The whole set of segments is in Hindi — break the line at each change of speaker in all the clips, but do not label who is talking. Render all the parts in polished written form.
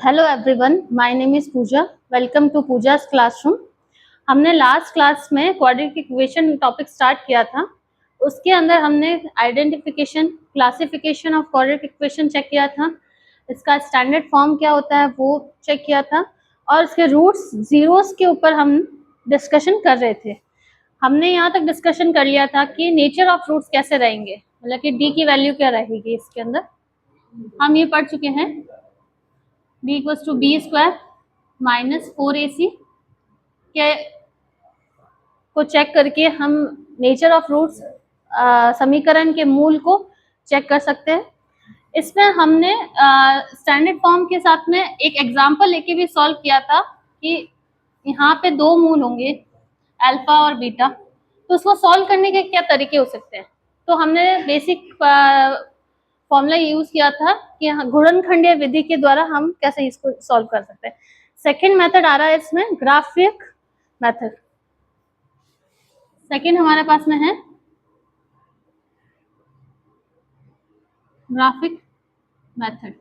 Hello everyone, my name is Puja. Welcome to पूजा's क्लासरूम। हमने लास्ट क्लास में क्वाड्रेटिक इक्वेशन टॉपिक स्टार्ट किया था। उसके अंदर हमने identification, classification of quadratic equation check किया था, इसका स्टैंडर्ड फॉर्म क्या होता है वो चेक किया था, और इसके रूट्स जीरोस के ऊपर हम डिस्कशन कर रहे थे। हमने यहाँ तक डिस्कशन कर लिया था कि नेचर ऑफ रूट्स कैसे रहेंगे, मतलब कि डी की वैल्यू क्या रहेगी इसके अंदर। हम ये पढ़ चुके हैं b equals to b square minus 4ac के को चेक करके हम नेचर ऑफ रूट्स समीकरण के मूल को चेक कर सकते हैं। इसमें हमने स्टैंडर्ड फॉर्म के साथ में एक एग्जांपल लेके भी सॉल्व किया था कि यहाँ पे दो मूल होंगे अल्फा और बीटा, तो उसको सॉल्व करने के क्या तरीके हो सकते हैं। तो हमने बेसिक फॉर्मूला यूज किया था कि गुणनखंडीय विधि के द्वारा हम कैसे इसको सॉल्व कर सकते हैं। सेकंड मेथड आ रहा है इसमें ग्राफिक मेथड। सेकंड हमारे पास में है ग्राफिक मेथड।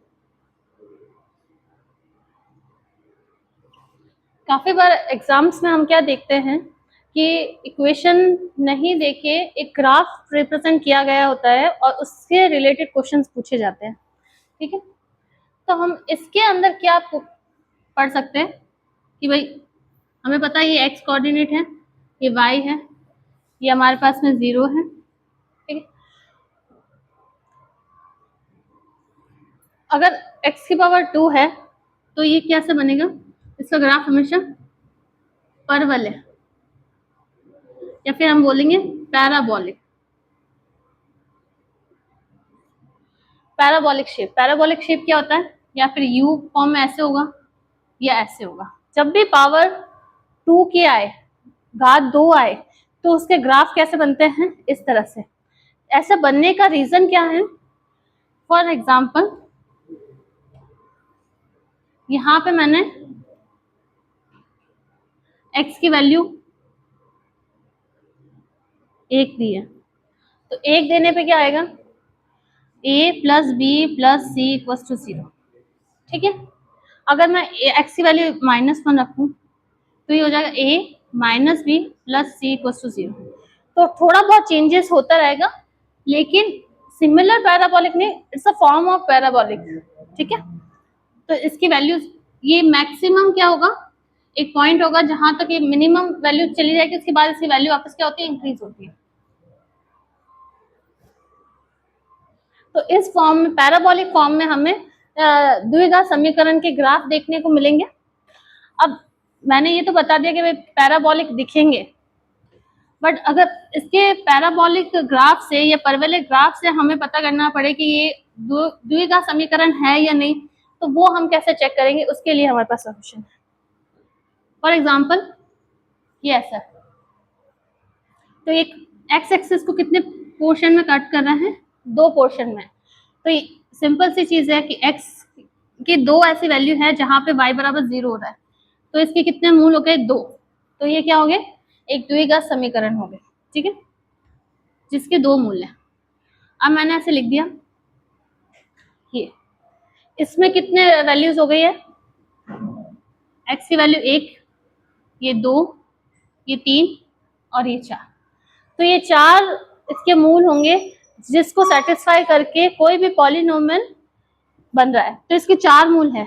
काफी बार एग्जाम्स में हम क्या देखते हैं कि इक्वेशन नहीं देके एक ग्राफ रिप्रेजेंट किया गया होता है और उससे रिलेटेड क्वेश्चंस पूछे जाते हैं। ठीक है, तो हम इसके अंदर क्या पढ़ सकते हैं कि भाई हमें पता है ये एक्स कोऑर्डिनेट है, ये वाई है, ये हमारे पास में 0 है। ठीक है, अगर x की पावर 2 है तो ये कैसे बनेगा, इसका ग्राफ हमेशा परवल है, या फिर हम बोलेंगे parabolic. Parabolic shape, parabolic shape क्या होता है, या फिर यू फॉर्म में ऐसे होगा या ऐसे होगा। जब भी पावर 2 की आए, घात 2 आए, तो उसके ग्राफ कैसे बनते हैं, इस तरह से। ऐसे बनने का रीजन क्या है, फॉर एग्जाम्पल यहाँ पे मैंने x की वैल्यू 1 दी है, तो 1 देने पे क्या आएगा, a plus b plus c equals to 0। ठीक है, अगर मैं x की वैल्यू -1 रखूं तो ये हो जाएगा a minus b plus c equals to 0। तो थोड़ा बहुत चेंजेस होता रहेगा, लेकिन सिमिलर पैराबोलिक नहीं, it's a form of parabolic. ठीक है, तो इसकी वैल्यू ये मैक्सिमम क्या होगा, एक पॉइंट होगा जहां तक ये मिनिमम वैल्यू चली जाएगी, उसके बाद इसकी वैल्यू वापस क्या होती है, इंक्रीज होती है। तो इस फॉर्म में, पैराबोलिक फॉर्म में, हमें द्विघात समीकरण के ग्राफ देखने को मिलेंगे। अब मैंने ये तो बता दिया कि वे पैराबोलिक दिखेंगे, बट अगर इसके पैराबोलिक ग्राफ से या परवलयिक ग्राफ से हमें पता करना पड़े कि ये द्विघात समीकरण है या नहीं, तो वो हम कैसे चेक करेंगे, उसके लिए हमारे पास सॉल्यूशन है। फॉर एग्जाम्पल ये ऐसा, तो एक एक्स एक्सिस को कितने पोर्शन में कट कर रहे हैं, 2 पोर्शन में। तो सिंपल सी चीज है कि x की 2 ऐसी वैल्यू है जहां पे y बराबर 0 हो रहा है, तो इसके कितने मूल हो गए, 2। तो ये क्या हो गए, एक द्विघात समीकरण हो गए। ठीक है, जिसके 2 मूल हैं। अब मैंने ऐसे लिख दिया, ये इसमें कितने वैल्यूज हो गई है, x की वैल्यू 1, ये 2, ये 3 और ये 4। तो ये 4 इसके मूल होंगे जिसको सेटिस्फाई करके कोई भी पॉलिनोमियल बन रहा है। तो इसके 4 मूल हैं।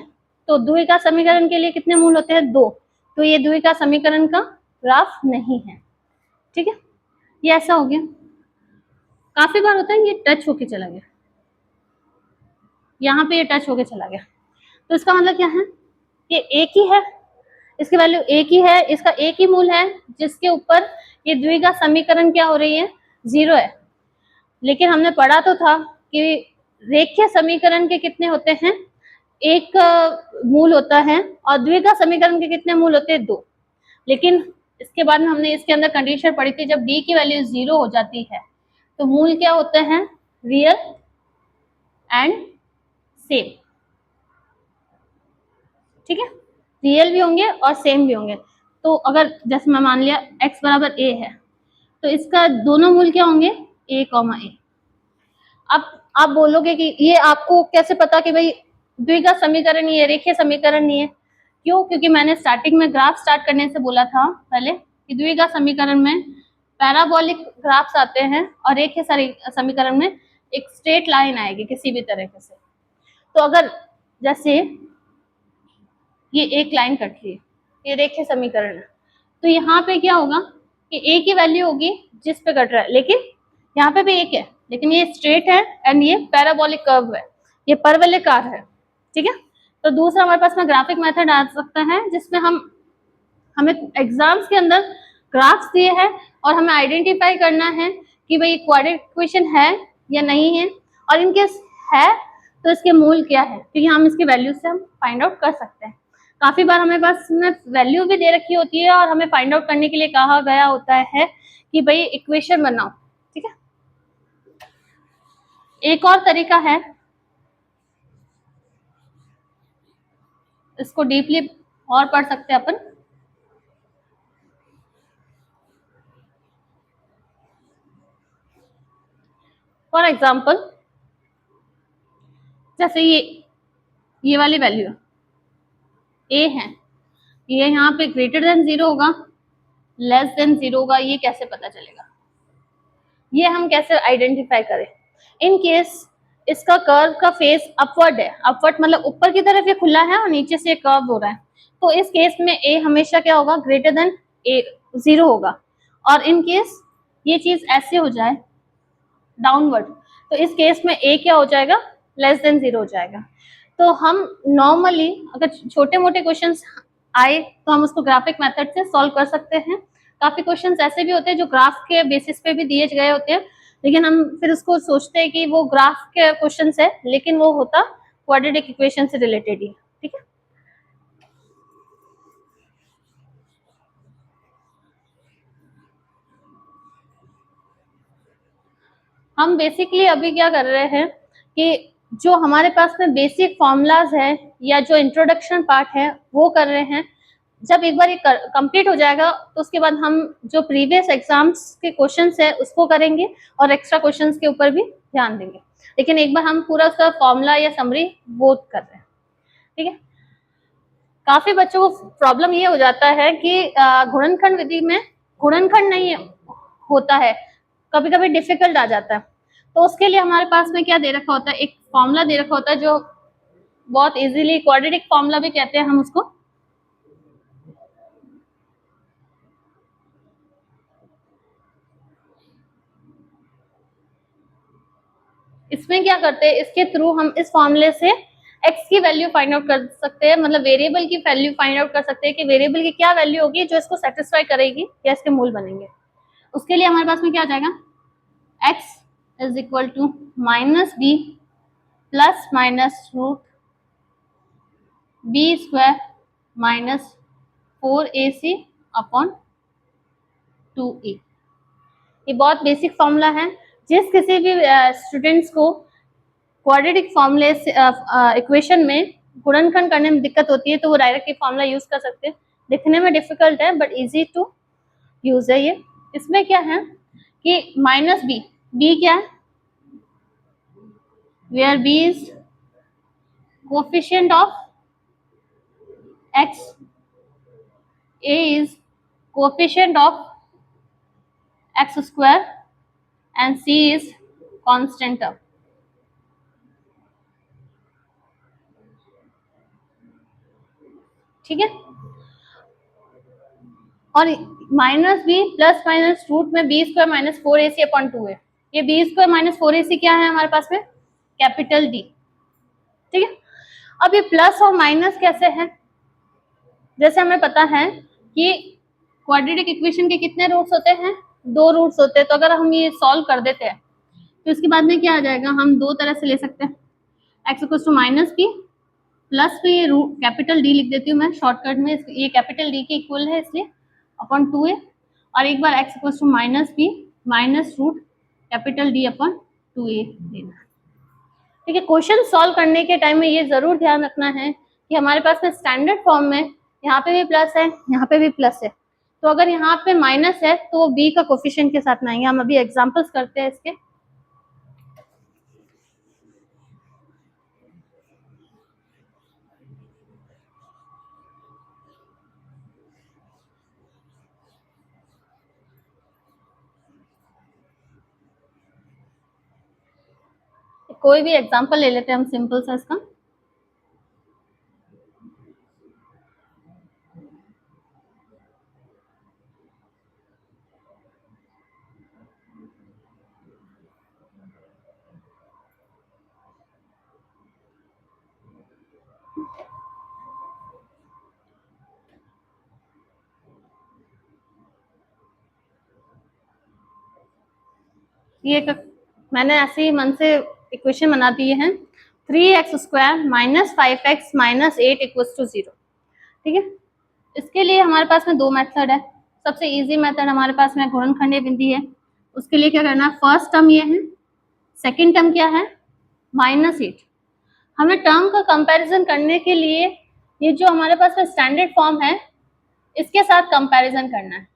तो द्विघात समीकरण के लिए कितने मूल होते हैं, 2। तो ये द्विघात समीकरण का ग्राफ नहीं है। ठीक है, ये ऐसा हो गया। काफी बार होता है ये टच होके चला गया, यहाँ पे ये टच होके चला गया, तो इसका मतलब क्या है, ये एक ही है, इसकी वैल्यू एक ही है, इसका एक ही मूल है जिसके ऊपर ये द्विघात समीकरण क्या हो रही है, 0 है। लेकिन हमने पढ़ा तो था कि रेखीय समीकरण के कितने होते हैं, एक मूल होता है, और द्विघात समीकरण के कितने मूल होते हैं, 2। लेकिन इसके बाद में हमने इसके अंदर कंडीशन पढ़ी थी, जब d की वैल्यू 0 हो जाती है तो मूल क्या होते हैं, रियल एंड सेम। ठीक है, रियल भी होंगे और सेम भी होंगे। तो अगर जैसे मैं मान लिया x बराबर a है, तो इसका दोनों मूल क्या होंगे, a, a। अब आप बोलोगे कि ये आपको कैसे पता कि भाई द्विघात समीकरण ये रेखीय समीकरण नहीं है। क्यों? क्योंकि मैंने स्टार्टिंग में ग्राफ स्टार्ट करने से बोला था पहले कि द्विघात समीकरण में पैराबोलिक ग्राफ्स आते हैं और रेखीय समीकरण में एक स्ट्रेट लाइन आएगी किसी भी तरीके से। तो अगर जैसे ये एक लाइन कट रही है, ये रेखीय समीकरण है, तो यहाँ पे क्या होगा कि एक ही वैल्यू होगी जिस पे कट रहा है, लेकिन यहाँ पे भी एक है, लेकिन ये स्ट्रेट है एंड ये पैराबोलिक कर्व है, ये परवलयाकार है। ठीक है, तो दूसरा हमारे पास में ग्राफिक मेथड आ सकता है जिसमें हमें एग्जाम्स के अंदर ग्राफ्स दिए हैं और हमें आइडेंटिफाई करना है कि भाई क्वाड्रेटिक इक्वेशन है या नहीं है, और इनकेस है तो इसके मूल क्या है, क्योंकि हम इसके वैल्यू से हम फाइंड आउट कर सकते हैं। काफी बार हमें पास में वैल्यू भी दे रखी होती है और हमें फाइंड आउट करने के लिए कहा गया होता है कि भाई इक्वेशन बनाओ। ठीक है, एक और तरीका है, इसको डीपली और पढ़ सकते हैं अपन। फॉर एग्जाम्पल जैसे ये वाली वैल्यू ए है, ये यहाँ पे ग्रेटर देन 0 होगा, लेस देन 0 होगा, ये कैसे पता चलेगा? ये हम कैसे आइडेंटिफाई करें? इन केस इसका कर्व का फेस अपवर्ड है, अपवर्ड मतलब ऊपर की तरफ ये खुला है और नीचे से कर्व हो रहा है, तो इस केस में ए हमेशा क्या होगा? ग्रेटर देन ए 0 होगा। और इन केस ये चीज ऐसे हो जाए डाउनवर्ड, तो इस केस में ए क्या हो जाएगा? लेस देन 0 हो जाएगा। तो हम नॉर्मली अगर छोटे मोटे क्वेश्चंस आए तो हम उसको ग्राफिक मेथड से सॉल्व कर सकते हैं। काफी क्वेश्चंस ऐसे भी होते हैं जो ग्राफ के बेसिस पे भी दिए गए होते हैं, लेकिन हम फिर उसको सोचते हैं कि वो ग्राफ के क्वेश्चंस है, लेकिन वो होता क्वाड्रेटिक इक्वेशन से रिलेटेड ही। ठीक है, हम बेसिकली अभी क्या कर रहे हैं कि जो हमारे पास में बेसिक फॉर्मूलाज है या जो इंट्रोडक्शन पार्ट है वो कर रहे हैं। जब एक बार ये कंप्लीट हो जाएगा तो उसके बाद हम जो प्रीवियस एग्जाम्स के क्वेश्चंस है उसको करेंगे और एक्स्ट्रा क्वेश्चंस के ऊपर भी ध्यान देंगे, लेकिन एक बार हम पूरा उसका फॉर्मूला या समरी वो कर रहे हैं। ठीक है, काफी बच्चों को प्रॉब्लम ये हो जाता है कि गुणनखंड विधि में गुणनखंड नहीं होता है, कभी कभी डिफिकल्ट आ जाता है, तो उसके लिए हमारे पास में क्या दे रखा होता है? एक फॉर्मूला दे रखा होता है जो बहुत इजीली क्वाड्रेटिक फॉर्मूला भी कहते हैं हम उसको। इसमें क्या करते हैं, इसके थ्रू हम इस फॉर्मूले से x की वैल्यू फाइंड आउट कर सकते हैं, मतलब वेरिएबल की वैल्यू फाइंड आउट कर सकते हैं कि वेरिएबल की क्या वैल्यू होगी जो इसको सेटिस्फाई करेगी या इसके मूल बनेंगे। उसके लिए हमारे पास में क्या आ जाएगा? x is equal to minus b plus minus root b square minus 4ac upon 2e। ये बहुत बेसिक फॉर्मूला है, जिस किसी भी स्टूडेंट्स को क्वाड्रेटिक फॉर्मूले इक्वेशन में गुणनखंड करने में दिक्कत होती है तो वो डायरेक्ट ये फॉर्मूला यूज कर सकते हैं। दिखने में डिफिकल्ट है बट इजी टू यूज है ये। इसमें क्या है कि माइनस बी, बी क्या है? Where b is coefficient of x, a is coefficient of x square and c is constant term. ठीक है, और minus b plus minus root में b square minus 4ac upon 2 है। ये बी स्क्वायर माइनस 4ac क्या है हमारे पास में? Capital D. ठीक है, अब ये प्लस और माइनस कैसे है? जैसे हमें पता है कि क्वाड्रेटिक इक्वेशन के कितने रूट्स होते हैं? 2 रूट्स होते हैं, तो अगर हम ये सॉल्व कर देते हैं तो इसके बाद में क्या आ जाएगा? हम दो तरह से ले सकते हैं, x equal to minus b plus में ये रूट कैपिटल डी लिख देती हूँ मैं शॉर्टकट में, ये कैपिटल डी के इक्वल है इसलिए अपॉन 2a, और एक बार x equal to minus b minus root capital D upon 2a लेना। ठीक है, क्वेश्चन सॉल्व करने के टाइम में ये जरूर ध्यान रखना है कि हमारे पास में स्टैंडर्ड फॉर्म में यहाँ पे भी प्लस है, यहाँ पे भी प्लस है, तो अगर यहाँ पे माइनस है तो वो बी का कोफिशिएंट के साथ में आएंगे। हम अभी एग्जांपल्स करते हैं इसके। कोई भी एग्जांपल ले लेते हैं हम सिंपल सा इसका। मैंने ऐसे ही मन से इक्वेशन बना दिए हैं, 3x² minus 5x minus 8 equals to 0। ठीक है, इसके लिए हमारे पास में दो मेथड है। सबसे इजी मेथड हमारे पास में गुणनखंडीय बिंदी है। उसके लिए क्या करना है, फर्स्ट टर्म ये है, सेकेंड टर्म क्या है, -8। हमें टर्म का कंपैरिजन करने के लिए ये जो हमारे पास में स्टैंडर्ड फॉर्म है इसके साथ कंपैरिजन करना है।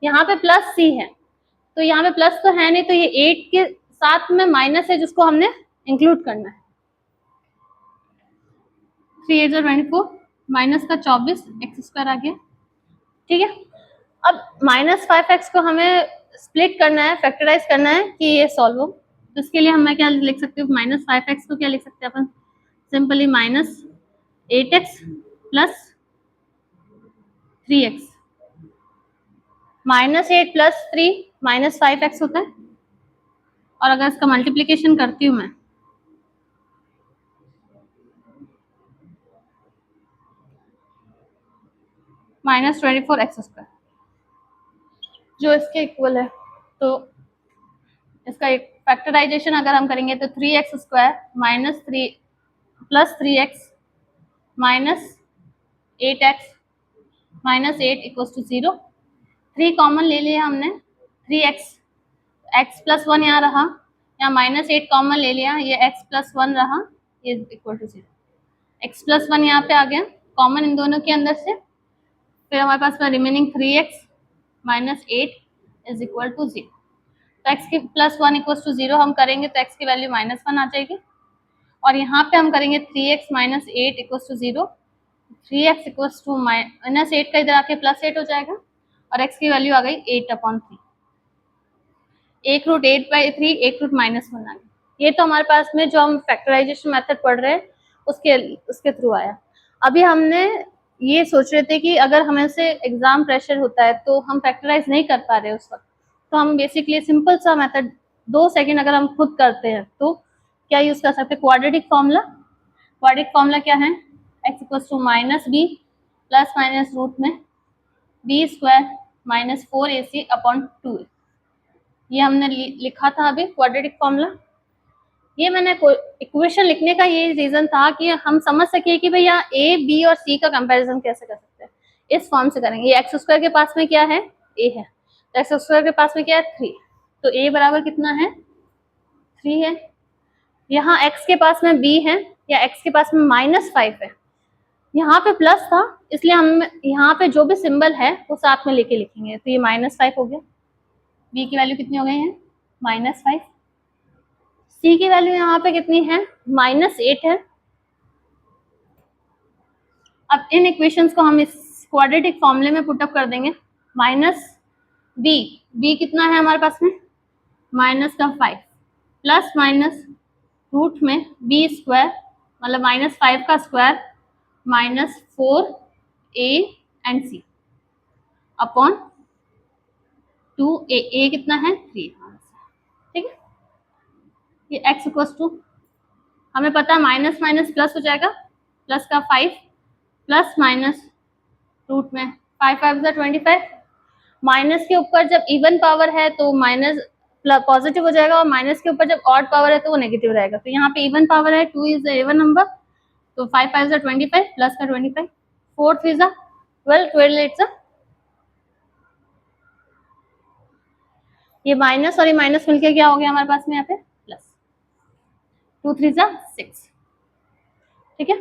यहाँ पे प्लस c है तो यहाँ पे प्लस तो है नहीं, तो ये 8 के साथ में माइनस है जिसको हमने इंक्लूड करना है। 3 8 24 माइनस का 24 x² आ गया। ठीक है, अब -5x को हमें स्प्लिट करना है, फैक्टराइज करना है कि ये सॉल्व हो। तो इसके लिए हम मैं क्या लिख सकती हूँ, -5x को क्या लिख सकते हैं अपन, simply -8x plus 3x, -8 plus 3 -5x होता है। और अगर इसका मल्टीप्लीकेशन करती हूँ मैं, -24x² जो इसके इक्वल है। तो इसका एक फैक्टराइजेशन अगर हम करेंगे तो 3x² minus 3 plus 3x minus 8x minus 8 equals to 0। 3 common ले लिया हमने, 3x, x प्लस 1 यहाँ रहा, यहाँ -8 कॉमन ले लिया, ये x प्लस 1 रहा, ये इक्वल टू 0। x प्लस 1 यहाँ पे आ गया कॉमन इन दोनों के अंदर से। फिर हमारे पास में remaining 3x minus 8 is equal to 0। तो x की प्लस 1 इक्वल टू 0 हम करेंगे तो x की वैल्यू -1 आ जाएगी। और यहाँ पे हम करेंगे 3x minus 8 equal to 0, 3x equal to -8 का इधर आके +8 हो जाएगा और x की वैल्यू आ गई 8/3। 1√8/3, 1√-1 आ गया। ये तो हमारे पास में जो हम फैक्टराइजेशन मेथड पढ़ रहे हैं उसके थ्रू आया। अभी हमने ये सोच रहे थे कि अगर हमें से एग्जाम प्रेशर होता है तो हम फैक्टराइज नहीं कर पा रहे उस वक्त, तो हम बेसिकली सिंपल सा मेथड 2 सेकंड अगर हम खुद करते हैं तो क्या यूज कर सकते हैं, क्वाड्रेटिक फॉर्मूला। क्वाड्रेटिक फॉर्मूला क्या है, x equals to -b plus minus root में b² माइनस 4ac/2। ये हमने लिखा था अभी क्वाड्रेटिक फॉर्मूला। ये मैंने इक्वेशन लिखने का ये रीजन था कि हम समझ सके कि भैया a b और c का कंपैरिजन कैसे कर सकते हैं। इस फॉर्म से करेंगे। ये x² के पास में क्या है, a है, तो x² के पास में क्या है 3, तो a बराबर कितना है 3 है। यहाँ x के पास में b है या x के पास में -5 है, यहाँ पे प्लस था इसलिए हम यहाँ पे जो भी सिंबल है वो साथ में लेके लिखेंगे। तो ये -5 हो गया, b की वैल्यू कितनी हो गई है -5, c की वैल्यू यहाँ पे कितनी है -8 है। अब इन इक्वेशंस को हम इस क्वाड्रेटिक फॉर्मूले में पुटअप कर देंगे। b कितना है हमारे पास में -5 प्लस माइनस रूट में b² मतलब -5 का square -4a and c upon 2a। a कितना है 3। ठीक है, ये x इक्वल्स टू हमें पता है माइनस माइनस प्लस हो जाएगा, प्लस का 5 प्लस माइनस रूट में 5 5 25। माइनस के ऊपर जब इवन पावर है तो माइनस पॉजिटिव हो जाएगा और माइनस के ऊपर जब ऑड पावर है तो वो नेगेटिव रहेगा। तो यहाँ पे इवन पावर है, 2 इज इवन नंबर, तो 5 5 25 प्लस का 25, 4 3 12, 12 8 ये माइनस और ये माइनस मिलके क्या हो गया हमारे पास में यहाँ पे प्लस, 2 3 6। ठीक है,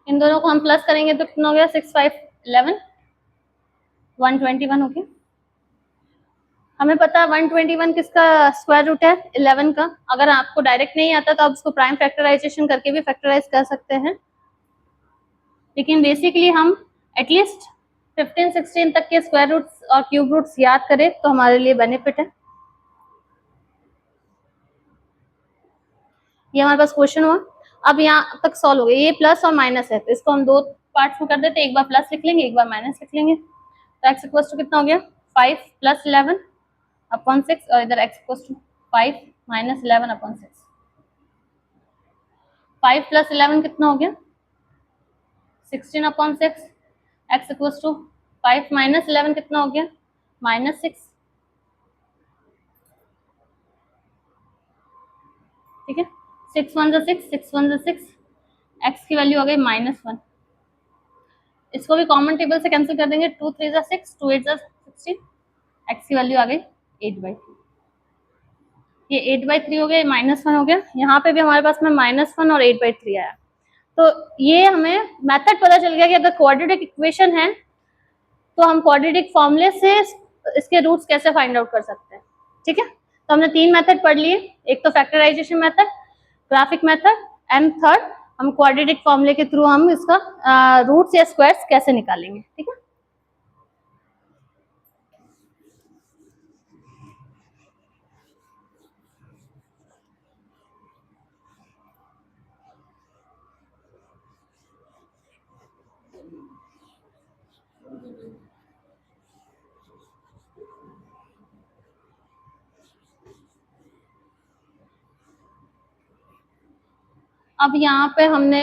इन दोनों को हम प्लस करेंगे तो कितना हो गया 6 5 11, 121 हो गया। हमें पता है 121 किसका स्क्वायर रूट है 11 का। अगर आपको डायरेक्ट नहीं आता तो आप उसको प्राइम फैक्टराइजेशन करके भी फैक्टराइज कर सकते हैं, लेकिन बेसिकली हम एटलीस्ट 15 16 तक के स्क्वायर रूट्स और क्यूब रूट्स याद करें तो हमारे लिए बेनिफिट है। ये हमारे पास क्वेश्चन हुआ। अब यहाँ तक सॉल्व हो गया, ये प्लस और माइनस है तो इसको हम दो पार्ट्स में कर देते हैं, एक बार प्लस लिख लेंगे एक बार माइनस लिख लेंगे। तो x इक्वल टू कितना हो गया 5 प्लस 11 अपॉन 6 और इधर x equal to 5 minus 11 upon 6। 5 plus 11 कितना हो गया 16 upon 6। x equal to 5 minus 11 कितना हो गया माइनस 6। ठीक है 6 1 6 6 1 6, x की वैल्यू आ गई -1। इसको भी कॉमन टेबल से कैंसिल कर देंगे, 2 3 6 2 8 16, x की वैल्यू आ गई 8/3। ये 8/3 हो गया, -1 हो गया। यहाँ पे भी हमारे पास में -1 और 8/3 आया। तो ये हमें मेथड पता चल गया कि अगर क्वाड्रेटिक इक्वेशन है तो हम क्वाड्रेटिक फॉर्मूले से इसके रूट्स कैसे फाइंड आउट कर सकते हैं। ठीक है, तो हमने 3 मेथड पढ़ लिए, एक तो factorisation method, graphic method and third हम क्वाड्रेटिक फॉर्मूले के थ्रू हम इसका रूट्स या स्क्वायर्स कैसे निकालेंगे। ठीक है, अब यहाँ पे हमने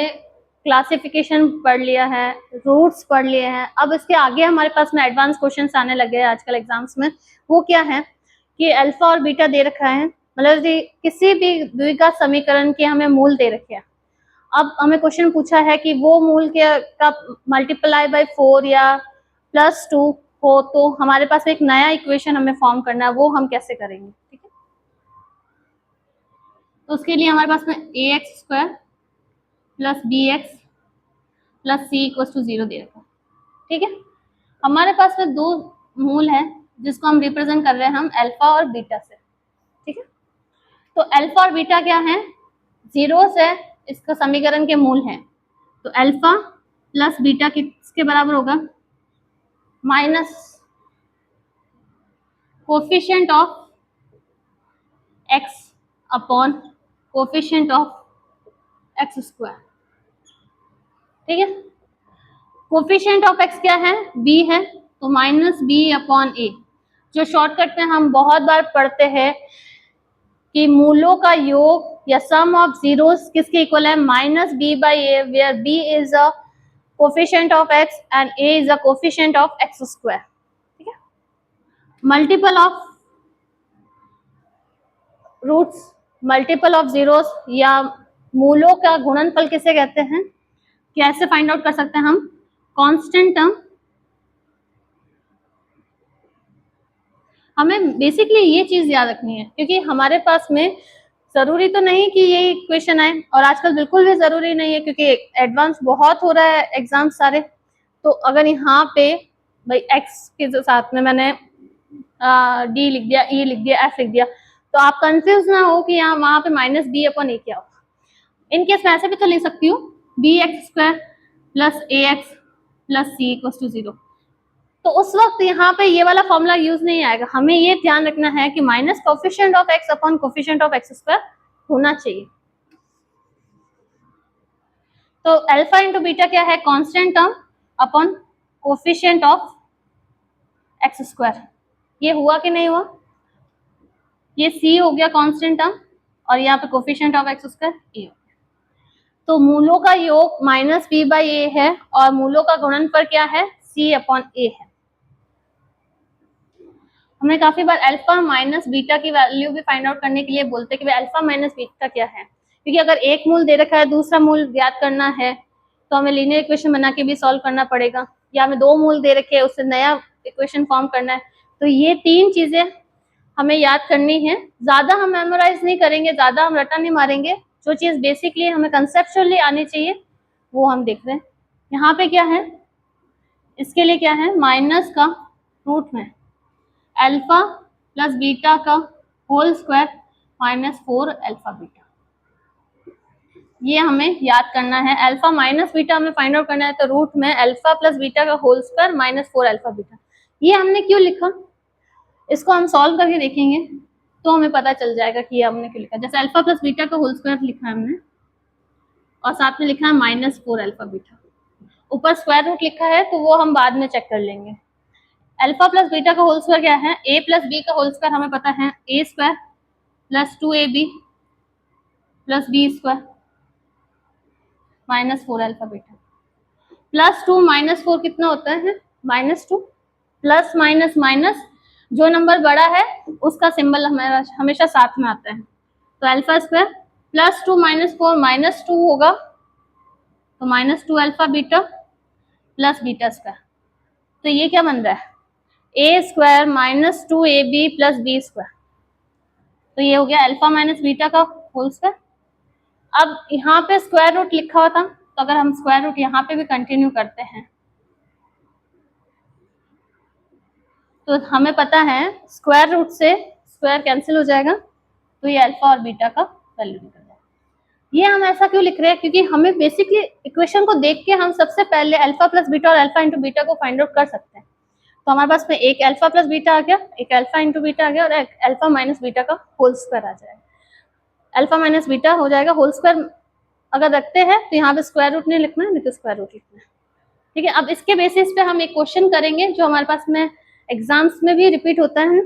क्लासिफिकेशन पढ़ लिया है, रूट्स पढ़ लिए हैं। अब इसके आगे हमारे पास में एडवांस क्वेश्चंस आने लगे हैं आजकल एग्जाम्स में। वो क्या है कि अल्फा और बीटा दे रखा है, मतलब किसी भी द्विघात समीकरण के हमें मूल दे रखे हैं। अब हमें क्वेश्चन पूछा है कि वो मूल के का मल्टीप्लाई बाय 4 या +2 हो तो हमारे पास एक नया इक्वेशन हमें फॉर्म करना है, वो हम कैसे करेंगे। ठीक है, तो उसके लिए हमारे पास में ax² + bx + c = 0 दे रखा है। ठीक है, हमारे पास में दो मूल है जिसको हम रिप्रेजेंट कर रहे हैं हम अल्फा और बीटा से। ठीक है, तो अल्फा और बीटा क्या है, जीरोस है, इसका समीकरण के मूल हैं। तो अल्फा प्लस बीटा किसके बराबर होगा minus coefficient of x upon coefficient of x square. ठीक है, कोफिशिएंट ऑफ एक्स क्या है b है, तो -b/a। जो शॉर्टकट में हम बहुत बार पढ़ते हैं कि मूलों का योग या सम ऑफ जीरोस किसके इक्वल है -b/a, where b is a coefficient of x and a is a coefficient of x square. ठीक है, multiple of roots, multiple of zeros या मूलों का गुणनफल किसे कहते हैं, कैसे फाइंड आउट कर सकते हैं हम, कांस्टेंट टर्म। हमें बेसिकली ये चीज याद रखनी है क्योंकि हमारे पास में जरूरी तो नहीं कि ये इक्वेशन आए और आजकल बिल्कुल भी जरूरी नहीं है क्योंकि एडवांस बहुत हो रहा है एग्जाम सारे। तो अगर यहाँ पे भाई एक्स के साथ में मैंने डी लिख दिया, ई लिख दिया, एफ लिख दिया, तो आप कंफ्यूज ना हो कि यहाँ वहां पे -b/a क्या होगा। इनकेस मैं ऐसे भी तो लिख सकती हूँ bx² + ax + c = 0। तो उस वक्त यहाँ पे ये वाला फॉर्मूला यूज नहीं आएगा। हमें ये ध्यान रखना है कि minus coefficient of x upon coefficient of x square होना चाहिए। तो अल्फा इंटू बीटा क्या है, constant term upon coefficient of x square. ये हुआ कि नहीं हुआ, ये c हो गया कांस्टेंट टर्म और यहाँ पे coefficient of x square a। तो मूलों का योग -b/a है और मूलों का गुणनफल क्या है c/a है। हमें काफी बार अल्फा माइनस बीटा की वैल्यू भी फाइंड आउट करने के लिए बोलते हैं कि भाई अल्फा माइनस बीटा क्या है, क्योंकि अगर एक मूल दे रखा है दूसरा मूल ज्ञात करना है तो हमें लीनियर इक्वेशन बना के भी सॉल्व करना पड़ेगा, या हमें दो मूल दे रखे हैं उससे नया इक्वेशन फॉर्म करना है। तो ये तीन चीजें हमें याद करनी है। ज्यादा हम मेमोराइज नहीं करेंगे, ज्यादा हम रटा नहीं मारेंगे, जो चीज बेसिकली हमें कंसेप्चुअली आनी चाहिए वो हम देख रहे हैं। यहाँ पे क्या है, इसके लिए क्या है, माइनस का रूट में अल्फा प्लस बीटा का होल स्क्वायर -4 अल्फा बीटा। ये हमें याद करना है। अल्फा माइनस बीटा हमें फाइंड आउट करना है, तो रूट में अल्फा प्लस बीटा का whole square minus 4 alpha beta. ये हमने क्यों लिखा, इसको हम सॉल्व करके देखेंगे तो हमें पता चल जाएगा कि ये हमने क्यों लिखा। जैसे अल्फा प्लस बीटा का होल स्क्वायर लिखा है हमने और साथ में लिखा है माइनस 4 अल्फा बीटा, ऊपर स्क्वायर रूट लिखा है तो वो हम बाद में चेक कर लेंगे। अल्फा प्लस बीटा का होल स्क्वायर क्या है, ए प्लस बी का होल स्क्वायर हमें पता है, a square plus 2ab plus b square minus 4 alpha beta. Plus 2 minus 4 कितना होता है, माइनस 2। प्लस माइनस माइनस, जो नंबर बड़ा है उसका सिंबल हमारा हमेशा साथ में आता है। तो alpha square plus 2 minus 4 minus 2 होगा, तो minus 2 alpha beta plus beta square. तो ये क्या बन रहा है, a square minus 2ab plus b square. तो ये हो गया अल्फा माइनस बीटा का होल स्क्वायर। अब यहाँ पे स्क्वायर रूट लिखा हुआ था, तो अगर हम स्क्वायर रूट यहाँ पे भी कंटिन्यू करते हैं तो हमें पता है स्क्वायर रूट से स्क्वायर कैंसिल हो जाएगा, तो ये अल्फा और बीटा का वैल्यू निकल जाएगा। ये हम ऐसा क्यों लिख रहे हैं, क्योंकि हमें बेसिकली इक्वेशन को देख के हम सबसे पहले अल्फा प्लस बीटा और अल्फा इंटू बीटा को फाइंड आउट कर सकते हैं। तो हमारे पास में एक अल्फा प्लस बीटा आ गया, एक अल्फा इंटू बीटा आ गया और एक अल्फा माइनस बीटा का होल स्क्वायर आ जाएगा। अल्फा माइनस बीटा हो जाएगा होल स्क्वायर, अगर रखते हैं तो यहाँ पे स्क्वायर रूट नहीं लिखना है, नहीं तो स्क्वायर रूट लिखना है। ठीक है, अब इसके बेसिस पे हम एक क्वेश्चन करेंगे जो हमारे पास में एग्जाम्स में भी रिपीट होता है।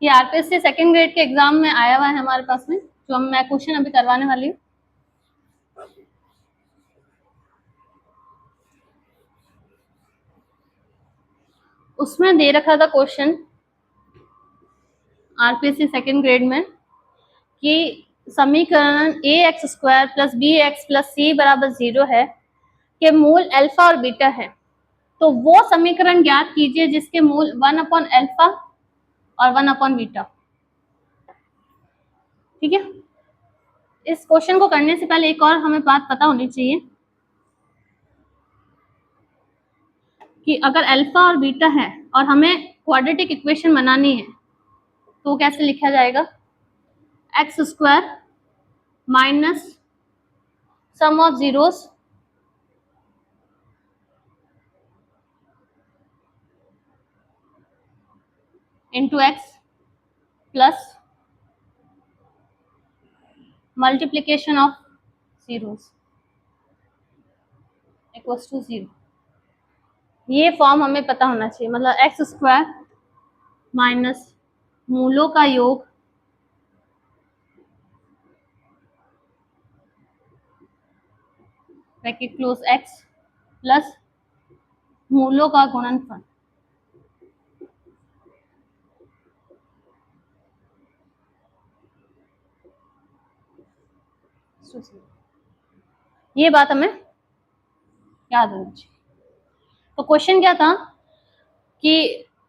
ये आरपीएससी सेकंड ग्रेड के एग्जाम में आया हुआ है हमारे पास में, जो मैं क्वेश्चन अभी करवाने वाली हूँ। उसमें दे रखा था क्वेश्चन आरपीएससी सेकंड ग्रेड में कि समीकरण a x square plus b x plus c बराबर 0 है के मूल अल्फा और बीटा है, तो वो समीकरण ज्ञात कीजिए जिसके मूल 1 अपॉन अल्फा और 1 अपॉन बीटा। ठीक है, इस क्वेश्चन को करने से पहले एक और हमें बात पता होनी चाहिए कि अगर अल्फा और बीटा है और हमें क्वाड्रेटिक इक्वेशन बनानी है तो कैसे लिखा जाएगा, x square minus sum of zeros into x plus multiplication of zeros equals to 0। ये फॉर्म हमें पता होना चाहिए, मतलब एक्स स्क्वायर माइनस मूलों का योग ब्रैकेट क्लोज एक्स प्लस मूलों का गुणनफल ये बात हमें याद होनी चाहिए। तो क्वेश्चन क्या था कि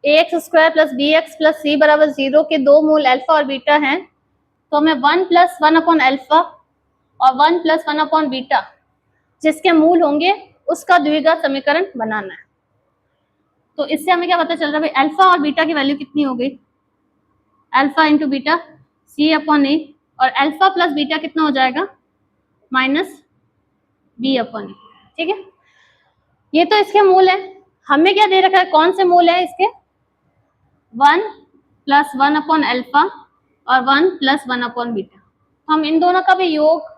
a x square plus b x plus c बराबर 0 के दो मूल अल्फा और बीटा हैं, तो हमें 1 प्लस 1 अपॉन अल्फा और 1 प्लस 1 अपॉन बीटा जिसके मूल होंगे उसका द्विघात समीकरण बनाना है। तो इससे हमें क्या पता चल रहा है भाई, अल्फा और बीटा की वैल्यू कितनी हो गई, अल्फा इंटू बीटा सी अपॉन ए, और अल्फा प्लस बीटा कितना हो जाएगा, माइनस बी अपॉन ए। ठीक है, ये तो इसके मूल है। हमें क्या दे रखा है, कौन से मूल है इसके, 1 प्लस 1 अपॉन अल्फा और 1 प्लस 1 अपॉन बीटा। हम इन दोनों का भी योग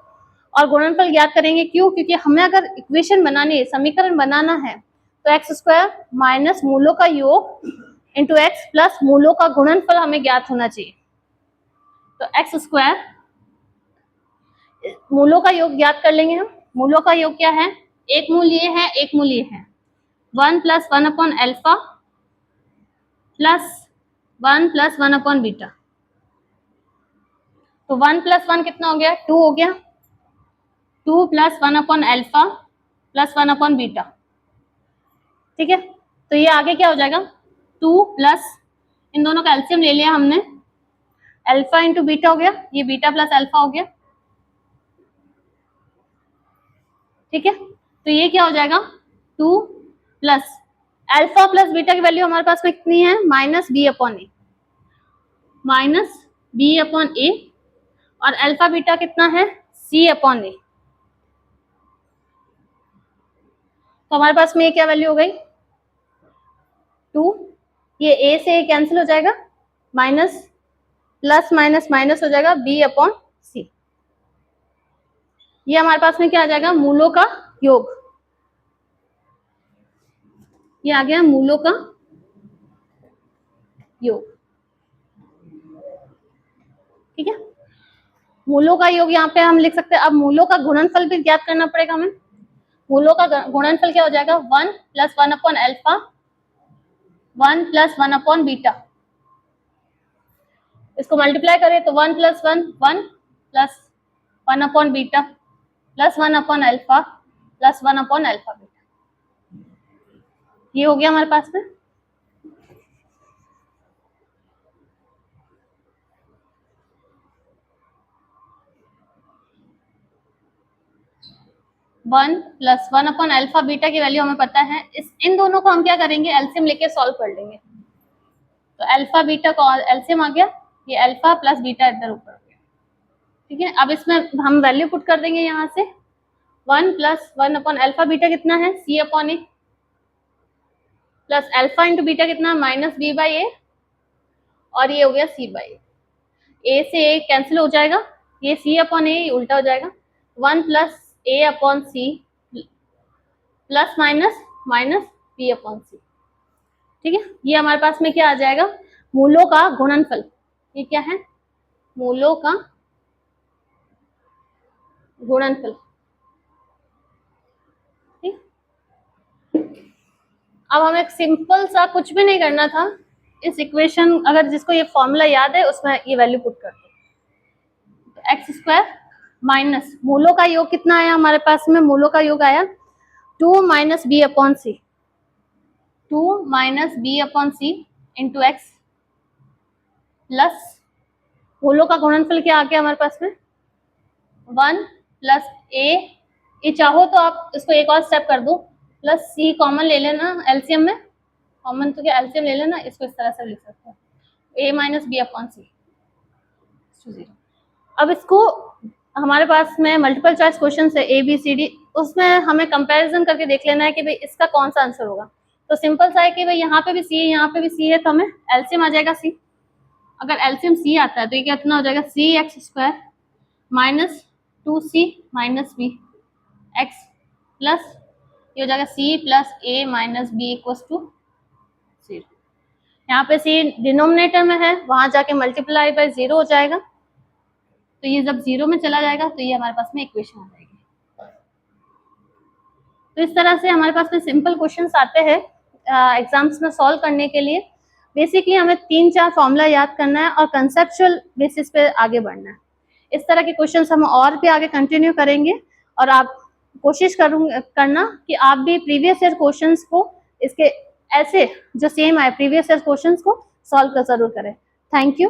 और गुणनफल ज्ञात करेंगे। क्यों, क्योंकि हमें अगर इक्वेशन बनानी है, समीकरण बनाना है, तो एक्स स्क्वायर माइनस मूलों का योग इंटू एक्स प्लस मूलों का गुणनफल हमें ज्ञात होना चाहिए। तो एक्स स्क्वायर मूलों का योग ज्ञात कर लेंगे हम। मूलों का योग क्या है, एक मूल ये है, एक मूल ये है, 1 plus 1 upon alpha plus 1 plus 1 upon beta. तो 1 प्लस 1 कितना हो गया, 2 हो गया, 2 plus 1 upon alpha plus 1 upon beta. ठीक है, तो ये आगे क्या हो जाएगा, 2 प्लस, इन दोनों का एलसीएम ले लिया हमने, अल्फा इंटू बीटा हो गया, ये बीटा प्लस अल्फा हो गया। ठीक है, तो ये क्या हो जाएगा, 2 प्लस अल्फा प्लस बीटा की वैल्यू हमारे पास में कितनी है, माइनस बी अपॉन ए। माइनस बी अपॉन ए, और अल्फा बीटा कितना है, सी अपॉन ए। तो हमारे पास में ये क्या वैल्यू हो गई, 2, ये ए से ए कैंसिल हो जाएगा, माइनस प्लस माइनस माइनस हो जाएगा, बी अपॉन सी। ये हमारे पास में क्या आ जाएगा, मूलों का योग। ये आ गया मूलों का योग, ठीक है। मूलों का योग यहाँ पे हम लिख सकते हैं। अब मूलों का गुणनफल भी ज्ञात करना पड़ेगा हमें। मूलों का गुणनफल क्या हो जाएगा, 1 plus 1 upon alpha, 1 plus 1 upon beta. इसको मल्टीप्लाई करें तो 1 plus 1 1 plus 1 upon beta plus 1 upon alpha plus 1 upon alpha beta. ये हो गया हमारे पास में। 1 प्लस 1 अपॉन अल्फा बीटा की वैल्यू हमें पता है। इन दोनों को हम क्या करेंगे, एलसीएम लेके सॉल्व कर लेंगे। तो अल्फा बीटा का एलसीएम आ गया, ये अल्फा प्लस बीटा इधर ऊपर हो गया, ठीक है। अब इसमें हम वैल्यू पुट कर देंगे यहाँ से, 1 प्लस 1 अपॉन अल्फा बीटा कितना है, सी अपॉन ए, प्लस अल्फा इंटू बीटा कितना, माइनस बी बाई ए, और ये हो गया सी बाई ए से ए कैंसिल हो जाएगा, ये सी अपॉन ए उल्टा हो जाएगा, 1 plus a upon c plus minus minus b upon c, ठीक है। ये हमारे पास में क्या आ जाएगा, मूलों का गुणनफल। ये क्या है, मूलों का गुणनफल, ठीक। अब हमें एक सिंपल सा कुछ भी नहीं करना था, इस इक्वेशन अगर जिसको ये फॉर्मूला याद है उसमें ये वैल्यू पुट कर दो। तो एक्स स्क्वायर माइनस मूलों का योग कितना आया हमारे पास में, मूलों का योग आया 2 माइनस बी अपॉन सी, 2 माइनस बी अपॉन सी इंटू एक्स प्लस मूलों का गुणनफल क्या आ गया हमारे पास में, 1 प्लस ए, ये चाहो तो आप इसको एक और स्टेप कर दो, प्लस सी कॉमन ले लेना एलसीएम में, कॉमन तो क्या एलसीएम ले लेना, इसको इस तरह से लिख सकते हैं, ए माइनस बी अपॉन सी 0। अब इसको हमारे पास में मल्टीपल चॉइस क्वेश्चन है ए बी सी डी, उसमें हमें कंपैरिजन करके देख लेना है कि भाई इसका कौन सा आंसर होगा। तो सिंपल सा है कि भाई यहाँ पे भी सी है, यहाँ पे भी सी है, तो हमें एलसीएम आ जाएगा सी। अगर एलसीएम सी आता है तो ये कितना हो जाएगा, c x square minus 2c minus b x plus ये हो जाएगा c plus a minus b equals to 0। यहाँ पे सी डिनोमिनेटर में है, वहां जाके मल्टीप्लाई बाय 0 हो जाएगा, तो ये जब 0 में चला जाएगा तो ये हमारे पास में इक्वेशन आ जाएगी। तो इस तरह से हमारे पास में सिंपल क्वेश्चंस आते हैं एग्जाम्स में सॉल्व करने के लिए। बेसिकली हमें 3-4 फॉर्मूला याद करना है और कंसेप्चुअल बेसिस पे आगे बढ़ना है। इस तरह के क्वेश्चंस हम और भी आगे कंटिन्यू करेंगे, और आप कोशिश करना कि आप भी प्रीवियस ईयर क्वेश्चंस को इसके ऐसे जो सेम आए प्रीवियस ईयर क्वेश्चंस को सॉल्व कर जरूर करें। Thank you.